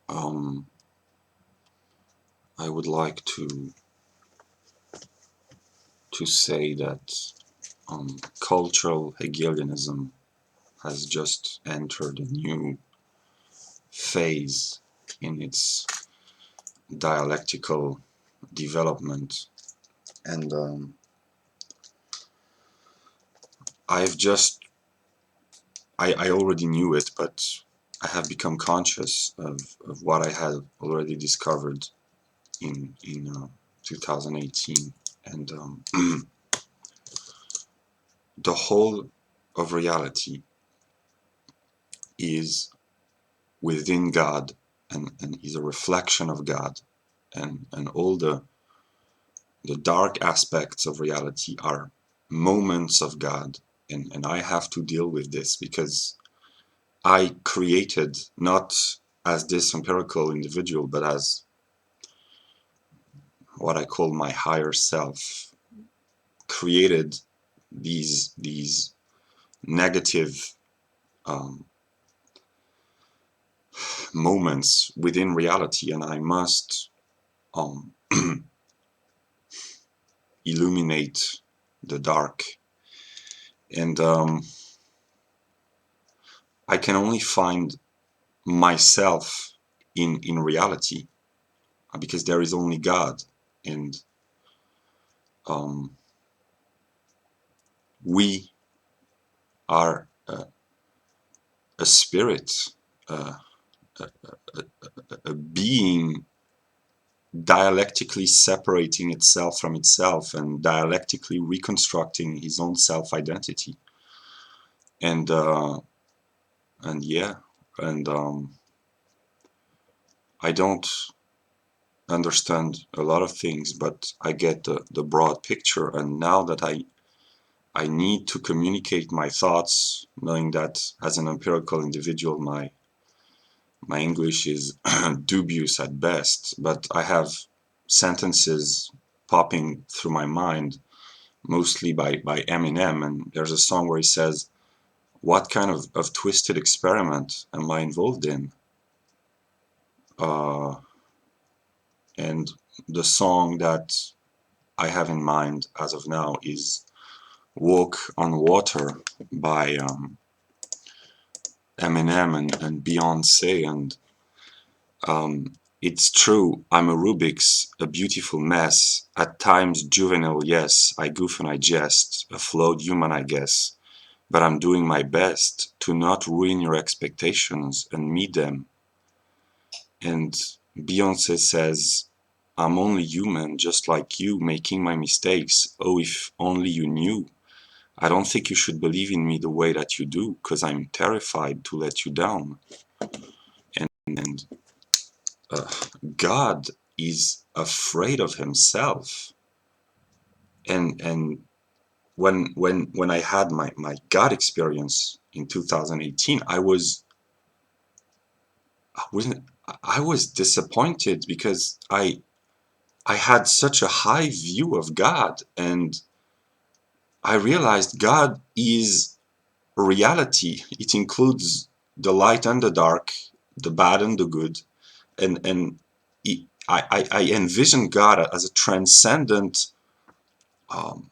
um, I would like to say that cultural Hegelianism has just entered a new phase in its dialectical development, and I've just I already knew it, but I have become conscious of what I had already discovered in 2018, and the whole of reality is within God, and is a reflection of God, and all the dark aspects of reality are moments of God, and I have to deal with this because I created, not as this empirical individual, but as what I call my higher self, created these negative um, moments within reality, and I must um, illuminate the dark. And I can only find myself in reality because there is only God, and um, we are a spirit, uh, a, a being dialectically separating itself from itself and dialectically reconstructing his own self-identity. And yeah, and I don't understand a lot of things, but I get the broad picture. And now that I need to communicate my thoughts, knowing that as an empirical individual, my English is dubious at best, but I have sentences popping through my mind, mostly by Eminem. And there's a song where he says, "What kind of twisted experiment am I involved in?" Uh, and the song that I have in mind as of now is "Walk on Water" by Eminem and Beyonce. And it's true, I'm a Rubik's, a beautiful mess, at times juvenile, yes, I goof and I jest, a flawed human, I guess, but I'm doing my best to not ruin your expectations and meet them. And Beyonce says, I'm only human, just like you, making my mistakes. Oh, if only you knew. I don't think you should believe in me the way that you do, 'cause I'm terrified to let you down. And uh, God is afraid of himself. And when I had my God experience in 2018, I was disappointed because I had such a high view of God, and I realized God is reality. It includes the light and the dark, the bad and the good, and I envision God as a transcendent um,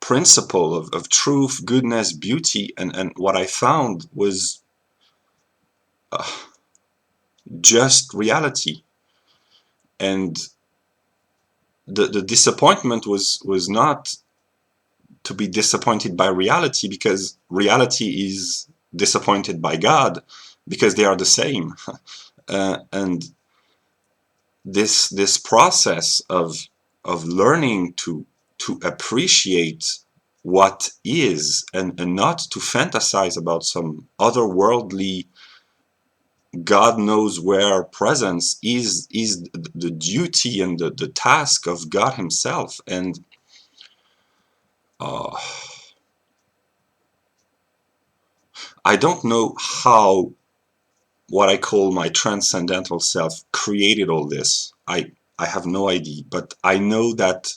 principle of truth, goodness, beauty, and what I found was uh, just reality. And the disappointment was not to be disappointed by reality, because reality is disappointed by God, because they are the same. And this process of learning to appreciate what is, and not to fantasize about some otherworldly God knows where presence is the duty and the task of God himself. And uh, I don't know how what I call my transcendental self created all this. I have no idea, but I know that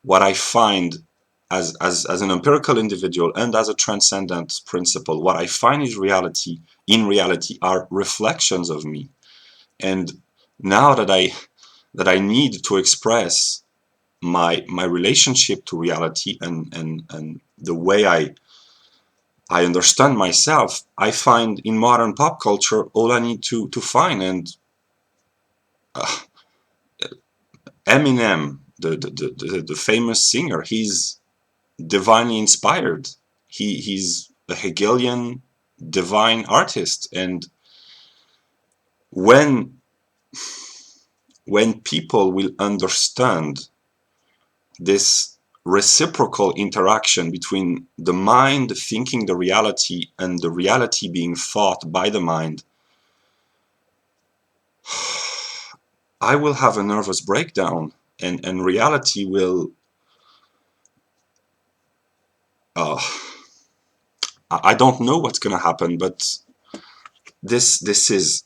what I find as an empirical individual and as a transcendent principle, what I find is reality, in reality, are reflections of me. And now that I need to express my relationship to reality and the way I understand myself, I find in modern pop culture all I need to find. And uh, Eminem, the famous singer, he's divinely inspired. He's a Hegelian divine artist. And when when people will understand this reciprocal interaction between the mind thinking the reality and the reality being thought by the mind, I will have a nervous breakdown, and reality will. Uh, I don't know what's going to happen, but this is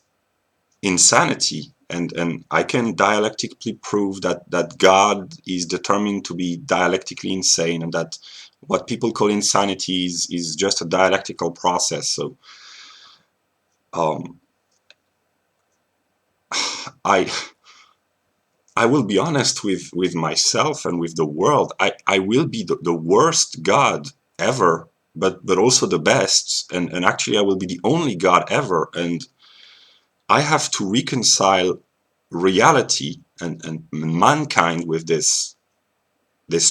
insanity, and I can dialectically prove that God is determined to be dialectically insane, and that what people call insanity is just a dialectical process. So um, I I will be honest with myself and with the world. I will be the worst God ever, but also the best, and actually I will be the only God ever, and I have to reconcile reality and mankind with this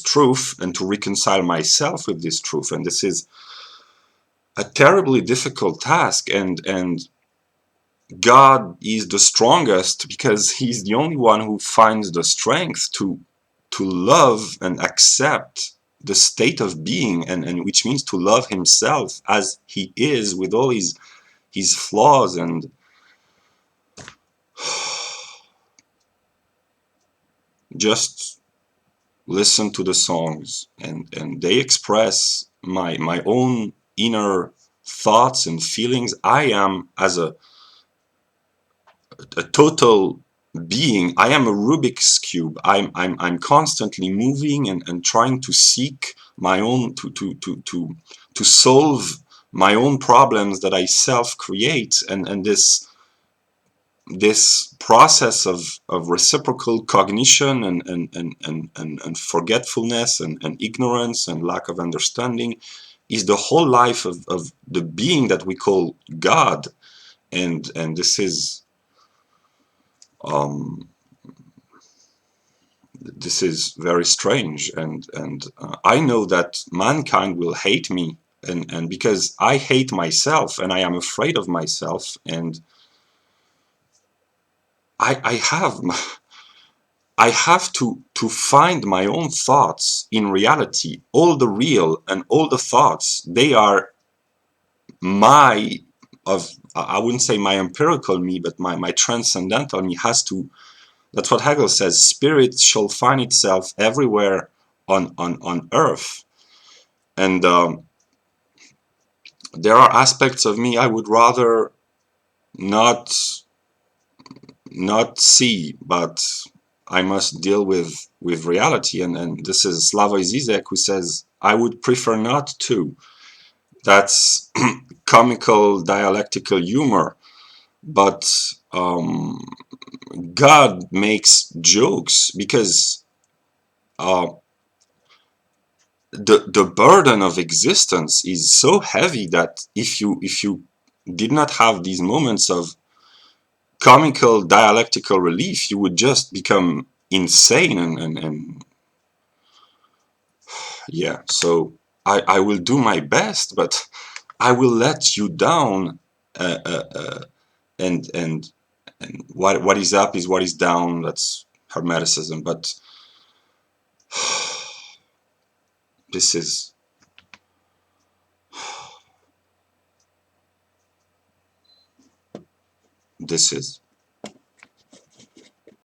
truth, and to reconcile myself with this truth. And this is a terribly difficult task, and God is the strongest because he's the only one who finds the strength to love and accept the state of being, and which means to love himself as he is with all his flaws. And just listen to the songs, and they express my own inner thoughts and feelings. I am, as a total being, I am a Rubik's cube. I'm constantly moving and trying to seek my own, to solve my own problems that I self create. And this process of reciprocal cognition and forgetfulness and ignorance and lack of understanding is the whole life of the being that we call God. And um, this is very strange. And I know that mankind will hate me, and because I hate myself and I am afraid of myself, and I have I have to find my own thoughts in reality. All the real and all the thoughts, they are my, of I wouldn't say my empirical me, but my transcendental me has to. That's what Hegel says. Spirit shall find itself everywhere on earth, and there are aspects of me I would rather not not see, but I must deal with reality. And this is Slavoj Zizek who says, I would prefer not to. That's comical dialectical humor, but um, God makes jokes because uh, the burden of existence is so heavy that if you did not have these moments of comical dialectical relief, you would just become insane. And yeah, so I will do my best, but I will let you down. uh, uh, uh, and and and what is up is what is down. That's hermeticism, but this is this is